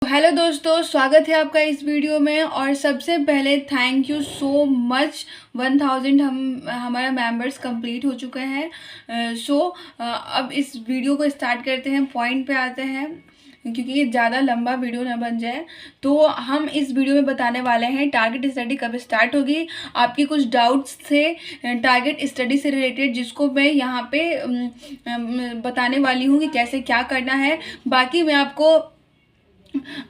Hello दोस्तों, स्वागत है आपका इस वीडियो में। और सबसे पहले थैंक यू सो मच। 1000 हमारा मेंबर्स कंप्लीट हो चुके हैं। अब इस वीडियो को स्टार्ट करते हैं, पॉइंट पे आते हैं, क्योंकि ये ज़्यादा लंबा वीडियो ना बन जाए। तो हम इस वीडियो में बताने वाले हैं टारगेट स्टडी कब स्टार्ट होगी। आपके कुछ डाउट्स थे टारगेट स्टडी से रिलेटेड, जिसको मैं यहाँ पे बताने वाली हूँ कि कैसे क्या करना है। बाकी मैं आपको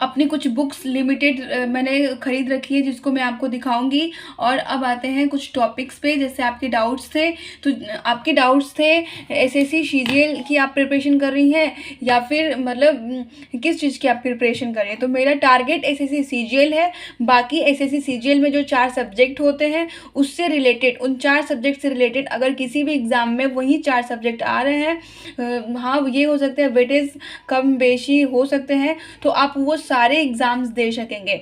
अपनी कुछ बुक्स लिमिटेड मैंने ख़रीद रखी है, जिसको मैं आपको दिखाऊंगी। और अब आते हैं कुछ टॉपिक्स पे, जैसे आपके डाउट्स थे। तो आपके डाउट्स थे एसएससी सीजीएल की आप प्रिपरेशन कर रही हैं, या फिर मतलब किस चीज़ की आप प्रिपरेशन कर रही हैं। तो मेरा टारगेट एसएससी सीजीएल है। बाकी एसएससी सीजीएल में जो 4 सब्जेक्ट होते हैं उससे रिलेटेड, उन 4 सब्जेक्ट से रिलेटेड अगर किसी भी एग्ज़ाम में वही 4 सब्जेक्ट आ रहे हैं, हाँ ये हो सकते हैं, वेटेज कम बेशी हो सकते हैं, तो आप वो सारे एग्ज़ाम्स दे सकेंगे।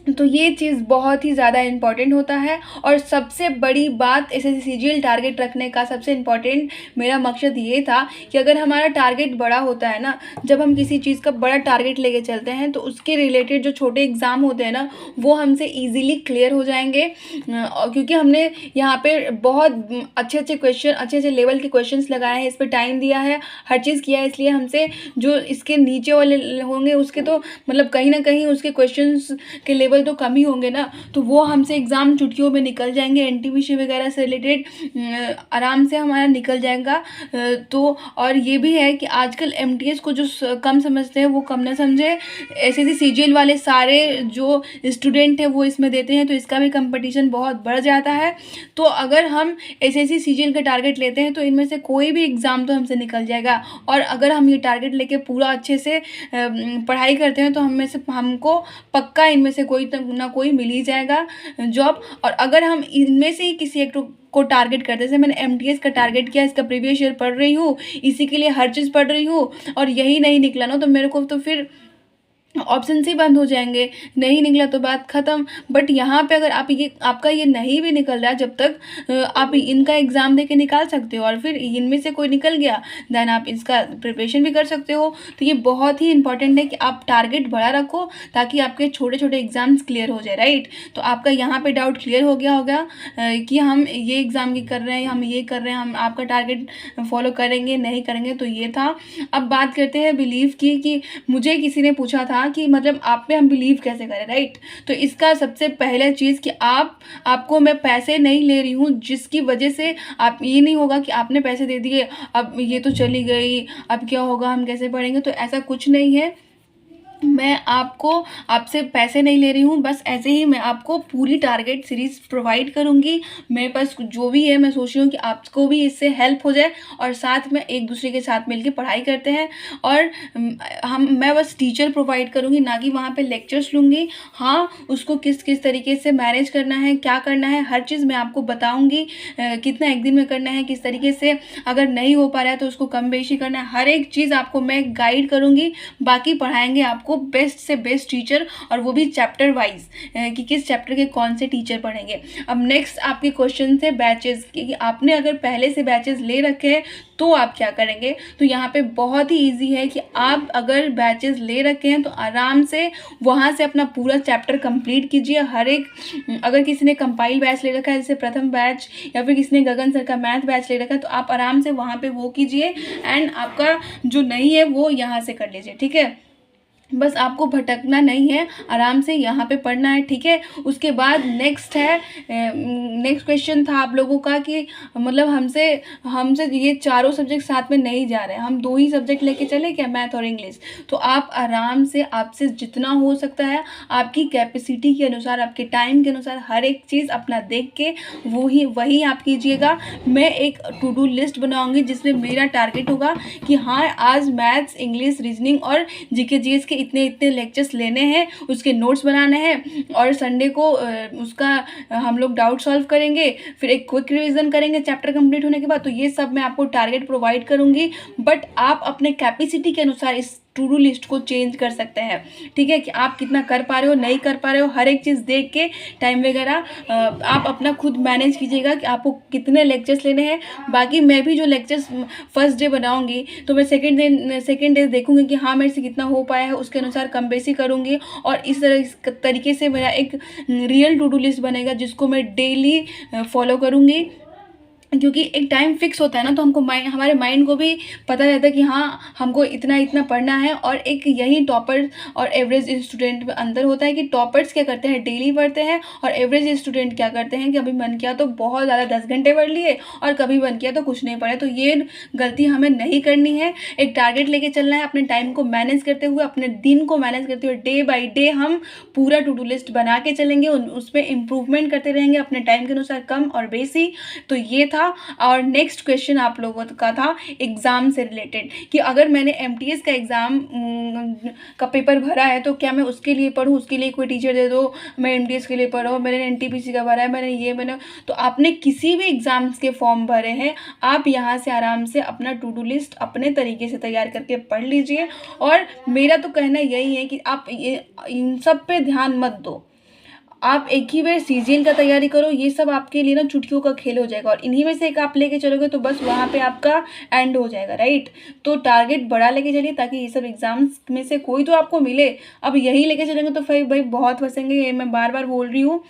तो ये चीज़ बहुत ही ज़्यादा इम्पॉर्टेंट होता है। और सबसे बड़ी बात एसएससी सीजीएल टारगेट रखने का सबसे इम्पॉर्टेंट मेरा मकसद ये था कि अगर हमारा टारगेट बड़ा होता है ना, जब हम किसी चीज़ का बड़ा टारगेट लेके चलते हैं तो उसके रिलेटेड जो छोटे एग्ज़ाम होते हैं ना, वो हमसे ईजिली क्लियर हो जाएंगे। क्योंकि हमने यहाँ पे बहुत अच्छे अच्छे क्वेश्चन, अच्छे अच्छे लेवल के क्वेश्चंस लगाए हैं, इस पर टाइम दिया है, हर चीज़ किया है। इसलिए हमसे जो इसके नीचे वाले होंगे उसके तो मतलब कहीं ना कहीं उसके क्वेश्चंस के लेवल तो कम ही होंगे ना, तो वो हमसे एग्ज़ाम चुटकियों में निकल जाएंगे। एनटीपीसी वगैरह से रिलेटेड आराम से हमारा निकल जाएगा। तो और ये भी है कि आजकल एमटीएस को जो कम समझते हैं वो कम ना समझे। एसएससी सीजीएल वाले सारे जो स्टूडेंट हैं वो इसमें देते हैं, तो इसका भी कंपटीशन बहुत बढ़ जाता है। तो अगर हम एसएससी सीजीएल का टारगेट लेते हैं तो इनमें से कोई भी एग्ज़ाम तो हमसे निकल जाएगा। और अगर हम ये टारगेट लेके पूरा अच्छे से पढ़ाई करते हैं तो हम में से हमको पक्का इनमें से कोई ना कोई मिल ही जाएगा जॉब। और अगर हम इनमें से ही किसी एक को टारगेट करते, जैसे मैंने एमटीएस का टारगेट किया, इसका प्रीवियस ईयर पढ़ रही हूँ, इसी के लिए हर चीज़ पढ़ रही हूँ, और यही नहीं निकला ना, तो मेरे को तो फिर ऑप्शन ही बंद हो जाएंगे। नहीं निकला तो बात ख़त्म। बट यहाँ पे अगर आपका ये नहीं भी निकल रहा, जब तक आप इनका एग्ज़ाम दे के निकाल सकते हो, और फिर इनमें से कोई निकल गया देन आप इसका प्रिपरेशन भी कर सकते हो। तो ये बहुत ही इंपॉर्टेंट है कि आप टारगेट बड़ा रखो, ताकि आपके छोटे छोटे एग्ज़ाम्स क्लियर हो जाए, राइट। तो आपका यहाँ पर डाउट क्लियर हो गया होगा कि हम ये एग्ज़ाम की कर रहे हैं, हम ये कर रहे हैं, हम आपका टारगेट फॉलो करेंगे नहीं करेंगे। तो ये था। अब बात करते हैं बिलीव की, कि मुझे किसी ने पूछा था कि मतलब आप पे हम बिलीव कैसे करें, राइट। तो इसका सबसे पहले चीज़ कि आपको मैं पैसे नहीं ले रही हूँ, जिसकी वजह से आप ये नहीं होगा कि आपने पैसे दे दिए अब ये तो चली गई, अब क्या होगा, हम कैसे पढ़ेंगे। तो ऐसा कुछ नहीं है। मैं आपसे पैसे नहीं ले रही हूँ, बस ऐसे ही मैं आपको पूरी टारगेट सीरीज़ प्रोवाइड करूँगी। मेरे पास जो भी है, मैं सोच रही हूँ कि आपको भी इससे हेल्प हो जाए, और साथ में एक दूसरे के साथ मिलकर पढ़ाई करते हैं। और मैं बस टीचर प्रोवाइड करूँगी, ना कि वहाँ पे लेक्चर्स लूँगी। हाँ, उसको किस किस तरीके से मैनेज करना है, क्या करना है, हर चीज़ मैं आपको बताऊँगी। कितना एक दिन में करना है, किस तरीके से, अगर नहीं हो पा रहा है तो उसको कम बेशी करना है, हर एक चीज़ आपको मैं गाइड करूँगी। बाकी पढ़ाएंगे आपको बेस्ट से बेस्ट टीचर, और वो भी चैप्टर वाइज, कि किस चैप्टर के कौन से टीचर पढ़ेंगे। अब नेक्स्ट आपके क्वेश्चन थे बैचेस कि आपने अगर पहले से बैचेस ले रखे हैं तो आप क्या करेंगे। तो यहाँ पे बहुत ही इजी है कि आप अगर बैचेस ले रखे हैं तो आराम से वहाँ से अपना पूरा चैप्टर कंप्लीट कीजिए। हर एक, अगर किसी ने कंपाइल बैच ले रखा है, जैसे प्रथम बैच, या फिर किसी ने गगन सर का मैथ बैच ले रखा है, तो आप आराम से वहाँ पे वो कीजिए। एंड आपका जो नहीं है वो यहाँ से कर लीजिए, ठीक है। बस आपको भटकना नहीं है, आराम से यहाँ पे पढ़ना है, ठीक है। उसके बाद नेक्स्ट क्वेश्चन था आप लोगों का कि मतलब हमसे ये चारों सब्जेक्ट साथ में नहीं जा रहे हैं, हम 2 ही सब्जेक्ट लेके चले क्या, मैथ और इंग्लिश। तो आप आराम से, आपसे जितना हो सकता है, आपकी कैपेसिटी के अनुसार, आपके टाइम के अनुसार, हर एक चीज़ अपना देख के वही आप कीजिएगा। मैं एक टू डू लिस्ट बनाऊँगी जिसमें मेरा टारगेट होगा कि हाँ, आज मैथ्स, इंग्लिश, रीजनिंग और जीके जीएस के इतने इतने लेक्चर्स लेने हैं, उसके नोट्स बनाने हैं, और संडे को उसका हम लोग डाउट सॉल्व करेंगे, फिर एक क्विक रिवीजन करेंगे चैप्टर कंप्लीट होने के बाद। तो ये सब मैं आपको टारगेट प्रोवाइड करूंगी, बट आप अपने कैपेसिटी के अनुसार इस टू डू लिस्ट को चेंज कर सकते हैं, ठीक है, कि आप कितना कर पा रहे हो, नहीं कर पा रहे हो, हर एक चीज़ देख के टाइम वगैरह आप अपना खुद मैनेज कीजिएगा कि आपको कितने लेक्चर्स लेने हैं। बाकी मैं भी जो लेक्चर्स फर्स्ट डे बनाऊंगी तो मैं सेकेंड डे देखूंगी कि हाँ मेरे से कितना हो पाया है, उसके अनुसार कम बेसी करूंगी और इस तरीके से मेरा एक रियल टू डू लिस्ट बनेगा जिसको मैं डेली फॉलो करूंगी। क्योंकि एक टाइम फिक्स होता है ना, तो हमको हमारे माइंड को भी पता रहता है कि हाँ हमको इतना इतना पढ़ना है। और एक यही टॉपर्स और एवरेज स्टूडेंट में अंतर होता है कि टॉपर्स क्या करते हैं, डेली पढ़ते हैं, और एवरेज स्टूडेंट क्या करते हैं कि अभी मन किया तो बहुत ज़्यादा 10 घंटे पढ़ लिए और कभी मन किया तो कुछ नहीं पढ़े। तो ये गलती हमें नहीं करनी है। एक टारगेट लेके चलना है, अपने टाइम को मैनेज करते हुए, अपने दिन को मैनेज करते हुए, डे बाई डे हम पूरा टू डू लिस्ट बना के चलेंगे, उसमें इम्प्रूवमेंट करते रहेंगे अपने टाइम के अनुसार, कम और बेसी। तो ये था। और नेक्स्ट क्वेश्चन आप लोगों का था एग्ज़ाम से रिलेटेड कि अगर मैंने एमटीएस का एग्ज़ाम का पेपर भरा है तो क्या मैं उसके लिए पढूं, उसके लिए कोई टीचर दे दो, मैं एमटीएस के लिए पढ़ूं, मैंने एनटीपीसी का भरा है, मैंने तो आपने किसी भी एग्ज़ाम्स के फॉर्म भरे हैं, आप यहाँ से आराम से अपना टू डू लिस्ट अपने तरीके से तैयार करके पढ़ लीजिए। और मेरा तो कहना यही है कि आप इन सब पे ध्यान मत दो, आप एक ही बार सीजीएल का तैयारी करो, ये सब आपके लिए ना चुटकियों का खेल हो जाएगा और इन्हीं में से एक आप लेके चलोगे तो बस वहाँ पे आपका एंड हो जाएगा, राइट। तो टारगेट बड़ा लेके चलिए ताकि ये सब एग्जाम्स में से कोई तो आपको मिले। अब यही लेके चलेंगे तो फिर भाई बहुत फंसेंगे, ये मैं बार बार बोल रही हूँ।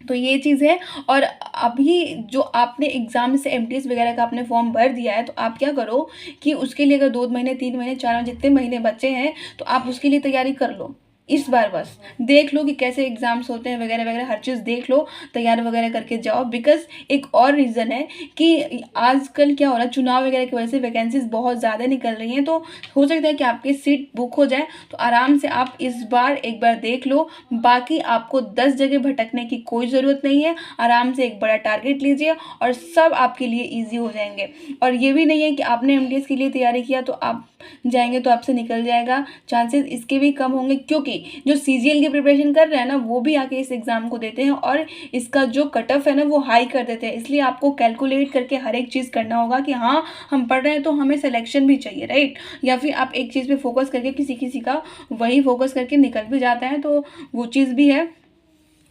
तो ये चीज़ है। और अभी जो आपने एग्ज़ाम से एमटीएस वगैरह का आपने फॉर्म भर दिया है तो आप क्या करो कि उसके लिए अगर 2 महीने 3 महीने 4 महीने जितने महीने बचे हैं तो आप उसके लिए तैयारी कर लो। इस बार बस देख लो कि कैसे एग्ज़ाम्स होते हैं वगैरह वगैरह, हर चीज़ देख लो, तैयार वगैरह करके जाओ। बिकॉज एक और रीज़न है कि आजकल क्या हो रहा है, चुनाव वगैरह की वजह से वैकेंसीज बहुत ज़्यादा निकल रही हैं, तो हो सकता है कि आपकी सीट बुक हो जाए। तो आराम से आप इस बार एक बार देख लो, बाकी आपको 10 जगह भटकने की कोई ज़रूरत नहीं है। आराम से एक बड़ा टारगेट लीजिए और सब आपके लिए ईजी हो जाएंगे। और ये भी नहीं है कि आपने एमटीएस के लिए तैयारी किया तो आप जाएंगे तो आपसे निकल जाएगा, चांसेस इसके भी कम होंगे। क्योंकि जो सीजीएल की प्रिपरेशन कर रहे हैं ना वो भी आके इस एग्ज़ाम को देते हैं और इसका जो कट ऑफ है ना वो हाई कर देते हैं। इसलिए आपको कैलकुलेट करके हर एक चीज़ करना होगा कि हाँ हम पढ़ रहे हैं तो हमें सिलेक्शन भी चाहिए, राइट। या फिर आप एक चीज़ पे फोकस करके किसी का वही फोकस करके निकल भी जाता है, तो वो चीज़ भी है।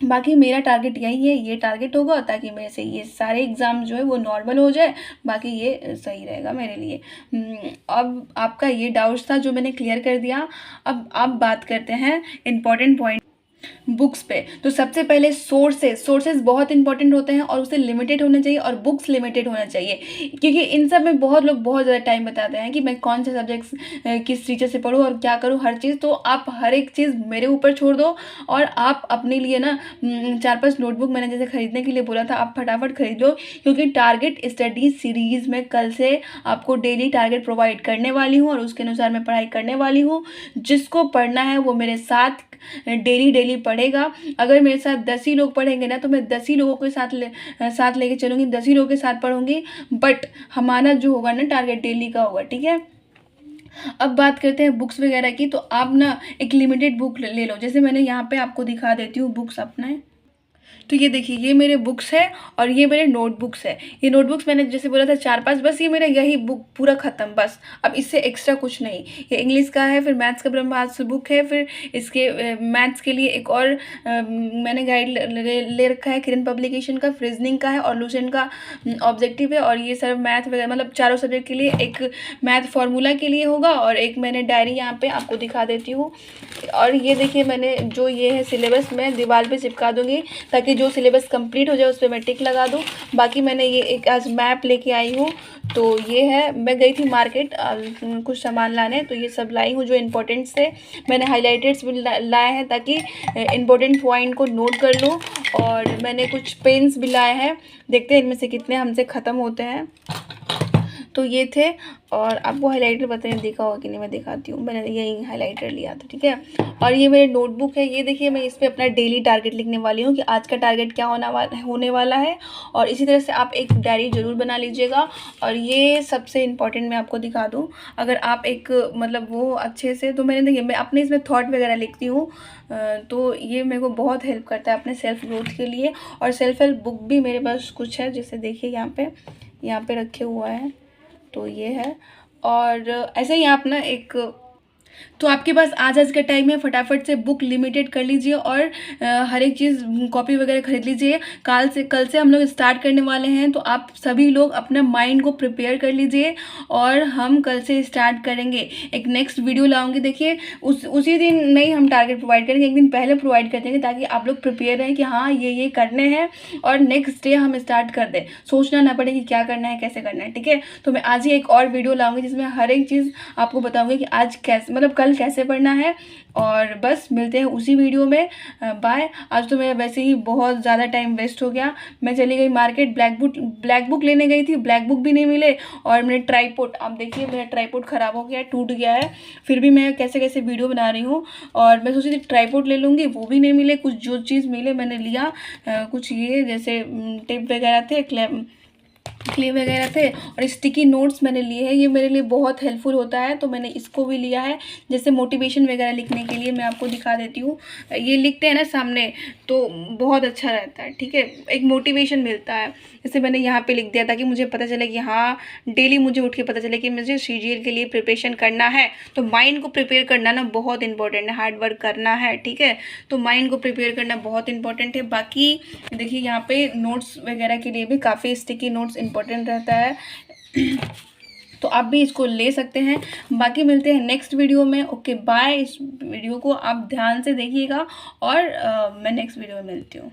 बाकी मेरा टारगेट यही है, ये टारगेट होगा ताकि मेरे से ये सारे एग्ज़ाम जो है वो नॉर्मल हो जाए, बाकी ये सही रहेगा मेरे लिए। अब आपका ये डाउट्स था जो मैंने क्लियर कर दिया। अब आप बात करते हैं इम्पॉर्टेंट पॉइंट बुक्स पे। तो सबसे पहले सोर्सेज बहुत इंपॉर्टेंट होते हैं और उसे लिमिटेड होना चाहिए और बुक्स लिमिटेड होना चाहिए, क्योंकि इन सब में बहुत लोग बहुत ज़्यादा टाइम बताते हैं कि मैं कौन से सब्जेक्ट्स किस टीचर से पढूं और क्या करूं, हर चीज़। तो आप हर एक चीज़ मेरे ऊपर छोड़ दो और आप अपने लिए ना 4-5 नोटबुक मैंने जैसे खरीदने के लिए बोला था, आप फटाफट खरीद लो। क्योंकि टारगेट स्टडी सीरीज़ में कल से आपको डेली टारगेट प्रोवाइड करने वाली हूँ और उसके अनुसार मैं पढ़ाई करने वाली हूँ। जिसको पढ़ना है वो मेरे साथ डेली पढ़ेगा। अगर मेरे साथ 10 ही लोग पढ़ेंगे ना तो मैं 10 ही लोगों के साथ लेके चलूँगी, 10 ही लोगों के साथ पढ़ूंगी। बट हमारा जो होगा ना टारगेट डेली का होगा, ठीक है। अब बात करते हैं बुक्स वगैरह की। तो आप ना एक लिमिटेड बुक ले लो, जैसे मैंने यहाँ पे आपको दिखा देती हूँ बुक्स अपने। तो ये देखिए ये मेरे बुक्स है और ये मेरे नोटबुक्स है। ये नोटबुक्स मैंने जैसे बोला था 4-5, बस ये मेरा यही बुक पूरा ख़त्म बस। अब इससे एक्स्ट्रा कुछ नहीं। ये इंग्लिश का है, फिर मैथ्स का ब्रह्मास्त्र बुक है, फिर इसके मैथ्स के लिए एक और मैंने गाइड ले रखा है किरण पब्लिकेशन का, रीजनिंग का है और लूसेंट का ऑब्जेक्टिव है। और ये सब मैथ वगैरह मतलब चारों सब्जेक्ट के लिए, एक मैथ फार्मूला के लिए होगा और एक मैंने डायरी यहाँ पे आपको दिखा देती हूँ। और ये देखिए मैंने जो ये है सिलेबस मैं दीवार पे चिपका दूँगी ताकि जो सिलेबस कंप्लीट हो जाए उस पर मैं टिक लगा दूँ। बाकी मैंने ये एक आज मैप लेके आई हूँ। तो ये है, मैं गई थी मार्केट कुछ सामान लाने, तो ये सब लाई हूँ जो इम्पोर्टेंट से। मैंने हाइलाइटर्स भी लाए हैं ताकि इम्पोर्टेंट पॉइंट को नोट कर लूँ। और मैंने कुछ पेन्स भी लाए हैं, देखते हैं इनमें से कितने हमसे ख़त्म होते हैं। तो ये थे। और आपको हाइलाइटर पता नहीं देखा होगा कि नहीं, मैं दिखाती हूँ। मैंने यही हाइलाइटर लिया था, ठीक है। और ये मेरे नोटबुक है, ये देखिए मैं इस पर अपना डेली टारगेट लिखने वाली हूँ कि आज का टारगेट क्या होने वाला है। और इसी तरह से आप एक डायरी ज़रूर बना लीजिएगा। और ये सबसे इम्पॉर्टेंट मैं आपको दिखा दूँ, अगर आप एक मतलब वो अच्छे से, तो मैंने देखिए मैं अपने इसमें थॉट वगैरह लिखती हूँ, तो ये मेरे को बहुत हेल्प करता है अपने सेल्फ ग्रोथ के लिए। और सेल्फ हेल्प बुक भी मेरे पास कुछ है, जैसे देखिए यहाँ पे रखे हुआ है, तो ये है। और ऐसे ही आप ना एक तो आपके पास आज का टाइम है, फटाफट से बुक लिमिटेड कर लीजिए और हर एक चीज़ कॉपी वगैरह खरीद लीजिए। कल से हम लोग स्टार्ट करने वाले हैं, तो आप सभी लोग अपने माइंड को प्रिपेयर कर लीजिए और हम कल से स्टार्ट करेंगे। एक नेक्स्ट वीडियो लाऊंगी, देखिए उसी दिन नहीं हम टारगेट प्रोवाइड करेंगे, एक दिन पहले प्रोवाइड कर देंगे ताकि आप लोग प्रिपेयर रहें कि हाँ ये करने हैं और नेक्स्ट डे हम स्टार्ट कर दें, सोचना ना पड़े कि क्या करना है कैसे करना है। ठीक है, तो मैं आज ही एक और वीडियो लाऊंगी जिसमें हर एक चीज़ आपको बताऊंगी कि आज कैसे, मतलब कल कैसे पढ़ना है। और बस मिलते हैं उसी वीडियो में। बाय। आज तो मेरा वैसे ही बहुत ज़्यादा टाइम वेस्ट हो गया। मैं चली गई मार्केट, ब्लैक बुक लेने गई थी, ब्लैक बुक भी नहीं मिले। और मेरे ट्राईपोड, आप देखिए मेरा ट्राईपोड ख़राब हो गया है, टूट गया है। फिर भी मैं कैसे कैसे वीडियो बना रही हूँ। और मैं सोची थी ट्राईपोड ले लूँगी, वो भी नहीं मिले। कुछ जो चीज़ मिले मैंने लिया। कुछ ये जैसे टेप वगैरह थे, क्ले वगैरह थे, और स्टिकी नोट्स मैंने लिए हैं। ये मेरे लिए बहुत हेल्पफुल होता है, तो मैंने इसको भी लिया है। जैसे मोटिवेशन वगैरह लिखने के लिए मैं आपको दिखा देती हूँ, ये लिखते हैं ना सामने, तो बहुत अच्छा रहता है। ठीक है, एक मोटिवेशन मिलता है। जैसे मैंने यहाँ पे लिख दिया ताकि मुझे पता चले कि हाँ डेली मुझे उठ के पता चले कि मुझे CGL के लिए प्रिपरेशन करना है। तो माइंड को प्रिपेयर करना ना बहुत इंपॉर्टेंट है, हार्ड वर्क करना है। ठीक है, तो माइंड को प्रिपेयर करना बहुत इंपॉर्टेंट है। बाकी देखिए यहाँ पे नोट्स वगैरह के लिए भी काफ़ी स्टिकी नोट्स इंपॉर्टेंट रहता है। तो आप भी इसको ले सकते हैं। बाकी मिलते हैं नेक्स्ट वीडियो में। Okay bye. इस वीडियो को आप ध्यान से देखिएगा और मैं नेक्स्ट वीडियो में मिलती हूँ।